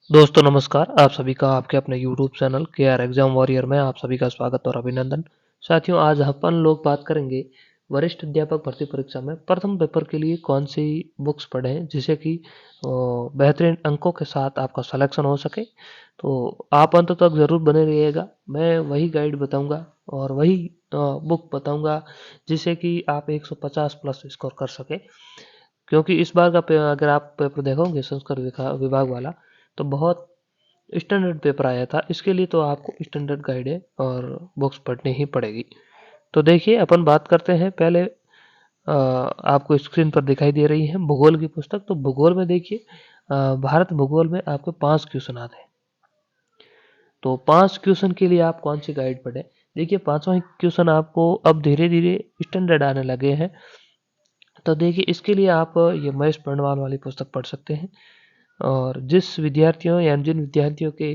दोस्तों नमस्कार, आप सभी का आपके अपने YouTube channel KR exam warrior में आप सभी का स्वागत और अभिनंदन। साथियों, आज अपन लोग बात करेंगे वरिष्ठ अध्यापक भर्ती परीक्षा में प्रथम पेपर के लिए कौन सी बुक्स पढ़ें जिससे कि बेहतरीन अंकों के साथ आपका सिलेक्शन हो सके। तो आप अंत तक ज़रूर बने रहिएगा। मैं वही गाइड बताऊंगा और वही बुक बताऊंगा जिससे कि आप 150 प्लस स्कोर कर सके। क्योंकि इस बार का अगर आप पेपर देखोगे संस्कृत विभाग वाला, तो बहुत स्टैंडर्ड पेपर आया था। इसके लिए तो आपको स्टैंडर्ड गाइड है और बुक्स पढ़नी ही पड़ेगी। तो देखिए, अपन बात करते हैं पहले। आपको स्क्रीन पर दिखाई दे रही है भूगोल की पुस्तक। तो भूगोल में देखिए, भारत भूगोल में आपको 5 क्वेश्चन आते हैं। तो 5 क्वेश्चन के लिए आप कौन सी गाइड पढ़ें। देखिए, पांचवा क्वेश्चन आपको अब धीरे धीरे स्टैंडर्ड आने लगे हैं। तो देखिए, इसके लिए आप ये महेश बर्णवाल वाली पुस्तक पढ़ सकते हैं। और जिस विद्यार्थियों या जिन विद्यार्थियों के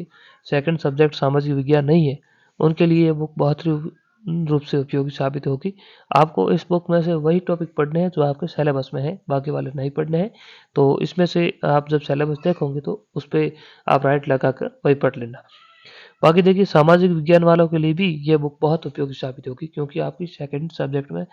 सेकंड सब्जेक्ट सामाजिक विज्ञान नहीं है, उनके लिए ये बुक बहुत रूप से उपयोगी साबित होगी। आपको इस बुक में से वही टॉपिक पढ़ने हैं जो आपके सिलेबस में है, बाकी वाले नहीं पढ़ने हैं। तो इसमें से आप जब सिलेबस देखोगे तो उस पर आप राइट लगा कर वही पढ़ लेना। बाकी देखिए, सामाजिक विज्ञान वालों के लिए भी ये बुक बहुत उपयोगी साबित होगी, क्योंकि आपकी सेकंड सब्जेक्ट में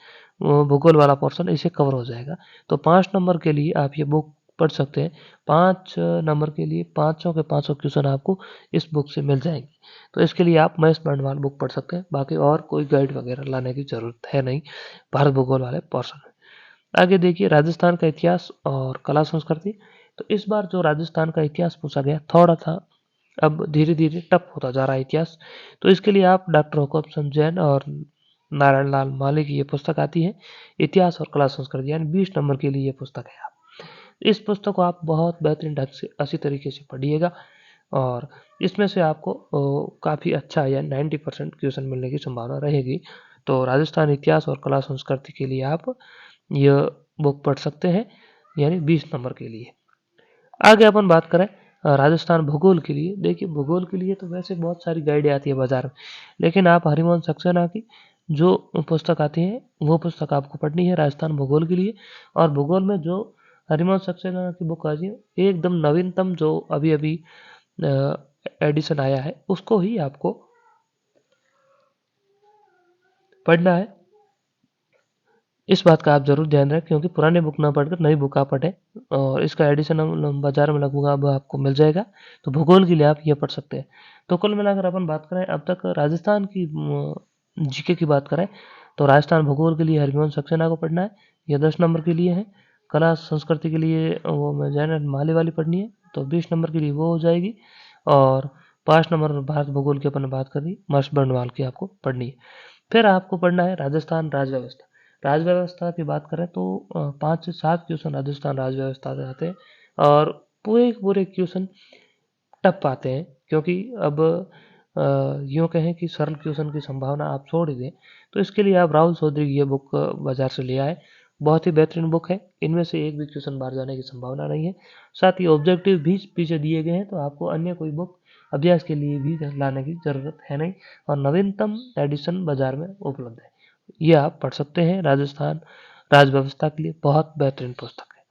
भूगोल वाला पोर्शन इसे कवर हो जाएगा। तो 5 नंबर के लिए आप ये बुक पढ़ सकते हैं। 5 नंबर के लिए पाँचों के पाँचों क्वेश्चन आपको इस बुक से मिल जाएंगे। तो इसके लिए आप महेश बर्णवाल बुक पढ़ सकते हैं। बाकी और कोई गाइड वगैरह लाने की जरूरत है नहीं भारत भूगोल वाले पोर्शन में। आगे देखिए, राजस्थान का इतिहास और कला संस्कृति। तो इस बार जो राजस्थान का इतिहास पूछा गया थोड़ा था, अब धीरे धीरे टफ होता जा रहा है इतिहास। तो इसके लिए आप डॉक्टर हुकमचंद जैन और नारायण लाल माली की ये पुस्तक आती है, इतिहास और कला संस्कृति, यानी 20 नंबर के लिए ये पुस्तक है। आप इस पुस्तक को आप बहुत बेहतरीन ढंग से अच्छी तरीके से पढ़िएगा और इसमें से आपको काफ़ी अच्छा या 90% क्वेश्चन मिलने की संभावना रहेगी। तो राजस्थान इतिहास और कला संस्कृति के लिए आप यह बुक पढ़ सकते हैं, यानी 20 नंबर के लिए। आगे अपन बात करें राजस्थान भूगोल के लिए। देखिए, भूगोल के लिए तो वैसे बहुत सारी गाइडें आती है बाजार में, लेकिन आप हरिवंश सक्सेना की जो पुस्तक आती है वो पुस्तक आपको पढ़नी है राजस्थान भूगोल के लिए। और भूगोल में जो हरिवंश सक्सेना की बुक आती है, एकदम नवीनतम जो अभी अभी एडिशन आया है, उसको ही आपको पढ़ना है। इस बात का आप जरूर ध्यान रखें, क्योंकि पुरानी बुक ना पढ़कर नई बुक आप पढ़ें। और इसका एडिशन हम बाजार में लगभग अब आपको मिल जाएगा। तो भूगोल के लिए आप ये पढ़ सकते हैं। तो कुल मिलाकर अपन बात करें अब तक राजस्थान की जीके की बात करें, तो राजस्थान भूगोल के लिए हरिवंश सक्सेना को पढ़ना है, यह 10 नंबर के लिए है। कला संस्कृति के लिए वो मैं जैन माली वाली पढ़नी है, तो 20 नंबर के लिए वो हो जाएगी। और 5 नंबर भारत भूगोल की अपन बात कर रही मर्श बर्नवाल की आपको पढ़नी है। फिर आपको पढ़ना है राजस्थान राजव्यवस्था। राजव्यवस्था की बात करें तो 5 से 7 क्वेश्चन राजस्थान राजव्यवस्था से आते हैं और पूरे पूरे क्वेश्चन टफ आते हैं। क्योंकि अब यूँ कहें कि सरल क्वेश्चन की संभावना आप छोड़ ही दें, तो इसके लिए आप राहुल चौधरी की ये बुक बाजार से ले आए। बहुत ही बेहतरीन बुक है, इनमें से एक भी क्वेश्चन बाहर जाने की संभावना नहीं है। साथ ही ऑब्जेक्टिव भी पीछे दिए गए हैं, तो आपको अन्य कोई बुक अभ्यास के लिए भी लाने की ज़रूरत है नहीं। और नवीनतम एडिशन बाजार में उपलब्ध है, ये आप पढ़ सकते हैं। राजस्थान राजव्यवस्था के लिए बहुत बेहतरीन पुस्तक है।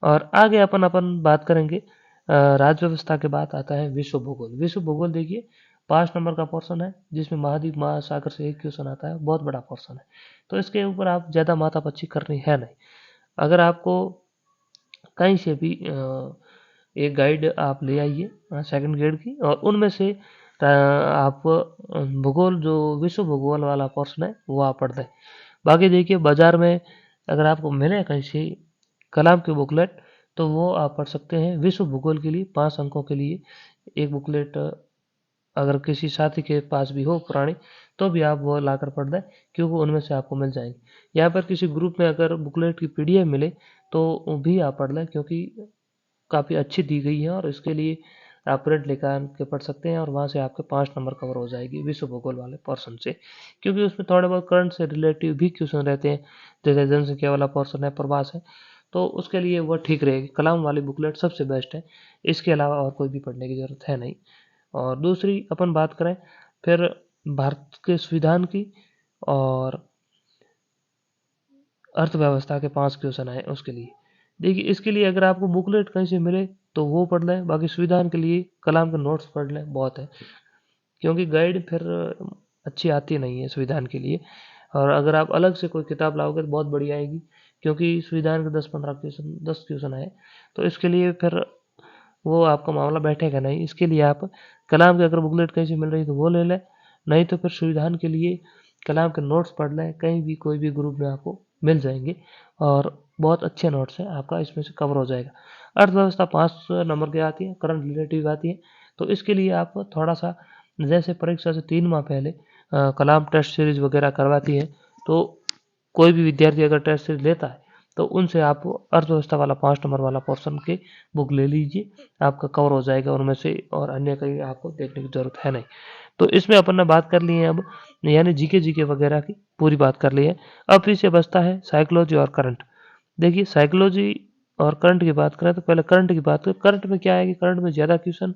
और आगे अपन अपन बात करेंगे राजव्यवस्था के बाद आता है विश्व भूगोल। विश्व भूगोल देखिए, 5 नंबर का पोर्शन है, जिसमें महाद्वीप महासागर से एक क्वेश्चन आता है, बहुत बड़ा पोर्शन है। तो इसके ऊपर आप ज़्यादा माथापच्ची करनी है नहीं। अगर आपको कहीं से भी एक गाइड आप ले आइए सेकंड ग्रेड की, और उनमें से आप भूगोल जो विश्व भूगोल वाला पोर्शन है वो आप पढ़ दें। बाकी देखिए, बाजार में अगर आपको मिले कहीं से कलाम की बुकलेट, तो वो आप पढ़ सकते हैं। विश्व भूगोल के लिए 5 अंकों के लिए एक बुकलेट अगर किसी साथी के पास भी हो पुरानी, तो भी आप वो लाकर पढ़ दें, क्योंकि उनमें से आपको मिल जाएंगी। या फिर किसी ग्रुप में अगर बुकलेट की पीडीएफ मिले तो भी आप पढ़ लें, क्योंकि काफ़ी अच्छी दी गई है और इसके लिए आप प्रिंट लेकर के पढ़ सकते हैं। और वहाँ से आपके 5 नंबर कवर हो जाएगी विश्व भूगोल वाले पोर्शन से, क्योंकि उसमें थोड़े बहुत करंट से रिलेटिव भी क्वेश्चन रहते हैं। जैसे जनसंख्या वाला पोर्शन है, प्रवास है, तो उसके लिए वो ठीक रहेगी। कलाम वाली बुकलेट सबसे बेस्ट है, इसके अलावा और कोई भी पढ़ने की ज़रूरत है नहीं। और दूसरी अपन बात करें फिर भारत के संविधान की और अर्थव्यवस्था के 5 क्वेश्चन आए उसके लिए। देखिए, इसके लिए अगर आपको बुकलेट कहीं से मिले तो वो पढ़ लें। बाकी संविधान के लिए कलाम के नोट्स पढ़ लें, बहुत है, क्योंकि गाइड फिर अच्छी आती नहीं है संविधान के लिए। और अगर आप अलग से कोई किताब लाओगे तो बहुत बढ़िया आएगी, क्योंकि संविधान के 10-15 क्वेश्चन 10 क्वेश्चन आए तो इसके लिए फिर वो आपका मामला बैठेगा नहीं। इसके लिए आप कलाम की अगर बुकलेट कहीं से मिल रही तो वो ले लें, नहीं तो फिर संविधान के लिए कलाम के नोट्स पढ़ लें, कहीं भी कोई भी ग्रुप में आपको मिल जाएंगे और बहुत अच्छे नोट्स हैं, आपका इसमें से कवर हो जाएगा। अर्थव्यवस्था 5 नंबर की आती है, करंट रिलेटिव आती है, तो इसके लिए आप थोड़ा सा, जैसे परीक्षा से 3 माह पहले कलाम टेस्ट सीरीज वगैरह करवाती है, तो कोई भी विद्यार्थी अगर टेस्ट सीरीज लेता है तो उनसे आप अर्थव्यवस्था वाला 5 नंबर वाला पोर्शन के बुक ले लीजिए, आपका कवर हो जाएगा उनमें से, और अन्य कहीं आपको देखने की जरूरत है नहीं। तो इसमें अपन ने बात कर ली है अब, यानी जीके वगैरह की पूरी बात कर ली है। अब फिर से बचता है साइकोलॉजी और करंट। देखिए साइकोलॉजी और करंट की बात करें तो पहले करंट की बात करें। करंट में क्या है कि करंट में ज़्यादा क्वेश्चन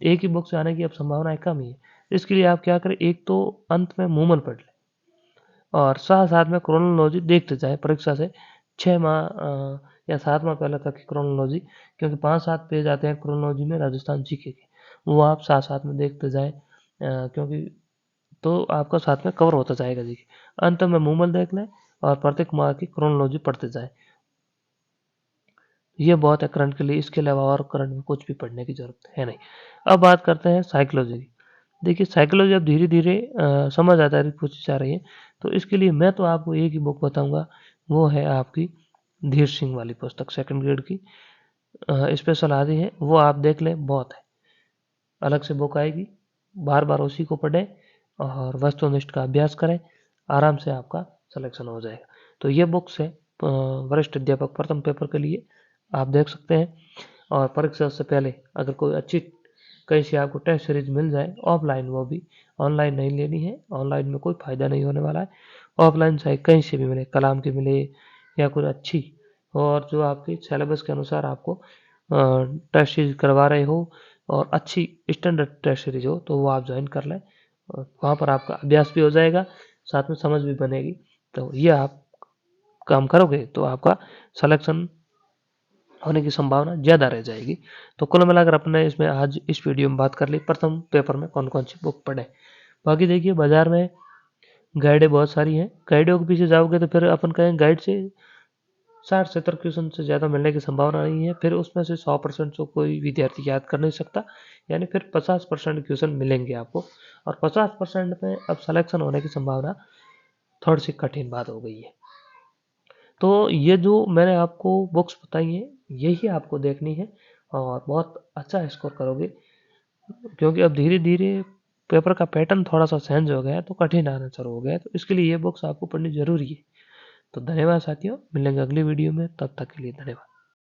एक ही बुक से आने की अब संभावना कम ही है। इसके लिए आप क्या करें, एक तो अंत में मूमल पढ़ लें और साथ साथ में क्रोनोलॉजी देखते जाए परीक्षा से 6 माह या 7 माह पहले तक की क्रोनोलॉजी, क्योंकि 5-7 पेज आते हैं क्रोनोलॉजी में राजस्थान जीके के, वो आप साथ साथ में देखते जाए, क्योंकि तो आपका साथ में कवर होता जाएगा जी। अंत में मूमल देख लें और प्रत्येक माह की क्रोनोलॉजी पढ़ते जाए, ये बहुत है करंट के लिए। इसके अलावा और करंट में कुछ भी पढ़ने की जरूरत है नहीं। अब बात करते हैं साइकोलॉजी की। देखिए साइकोलॉजी अब धीरे धीरे समझ आता है पूछी जा रही है, तो इसके लिए मैं तो आपको एक ही बुक बताऊंगा, वो है आपकी धीर सिंह वाली पुस्तक, 2nd ग्रेड की स्पेशल आदि है, वो आप देख लें, बहुत है। अलग से बुक आएगी, बार बार उसी को पढ़ें और वस्तुनिष्ठ का अभ्यास करें, आराम से आपका सिलेक्शन हो जाएगा। तो ये बुक्स है वरिष्ठ अध्यापक प्रथम पेपर के लिए, आप देख सकते हैं। और परीक्षा से पहले अगर कोई अच्छी कहीं से आपको टेस्ट सीरीज मिल जाए ऑफलाइन, वो भी ऑनलाइन नहीं लेनी है, ऑनलाइन में कोई फ़ायदा नहीं होने वाला है। ऑफलाइन चाहे कहीं से भी मिले, कलाम की मिले या कोई अच्छी, और जो आपके सिलेबस के अनुसार आपको टेस्ट सीरीज करवा रहे हो और अच्छी स्टैंडर्ड टेस्ट सीरीज हो, तो वो आप ज्वाइन कर लें। और वहाँ पर आपका अभ्यास भी हो जाएगा, साथ में समझ भी बनेगी। तो ये आप काम करोगे तो आपका सिलेक्शन होने की संभावना ज़्यादा रह जाएगी। तो कुल मिलाकर अपने इसमें आज इस वीडियो में बात कर ली प्रथम पेपर में कौन कौन सी बुक पढ़े। बाकी देखिए बाजार में गाइडें बहुत सारी हैं, गाइडों के पीछे जाओगे तो फिर अपन कहें गाइड से 60-70 क्वेश्चन से ज़्यादा मिलने की संभावना नहीं है, फिर उसमें से 100% तो कोई विद्यार्थी याद कर नहीं सकता, यानी फिर 50% क्वेश्चन मिलेंगे आपको, और 50% में अब सिलेक्शन होने की संभावना थोड़ी सी कठिन बात हो गई है। तो ये जो मैंने आपको बुक्स बताई हैं, यही आपको देखनी है और बहुत अच्छा स्कोर करोगे, क्योंकि अब धीरे धीरे पेपर का पैटर्न थोड़ा सा चेंज हो गया है, तो कठिन आना शुरू हो गया है, तो इसके लिए ये बुक्स आपको पढ़नी जरूरी है। तो धन्यवाद साथियों, मिलेंगे अगली वीडियो में, तब तक के लिए धन्यवाद।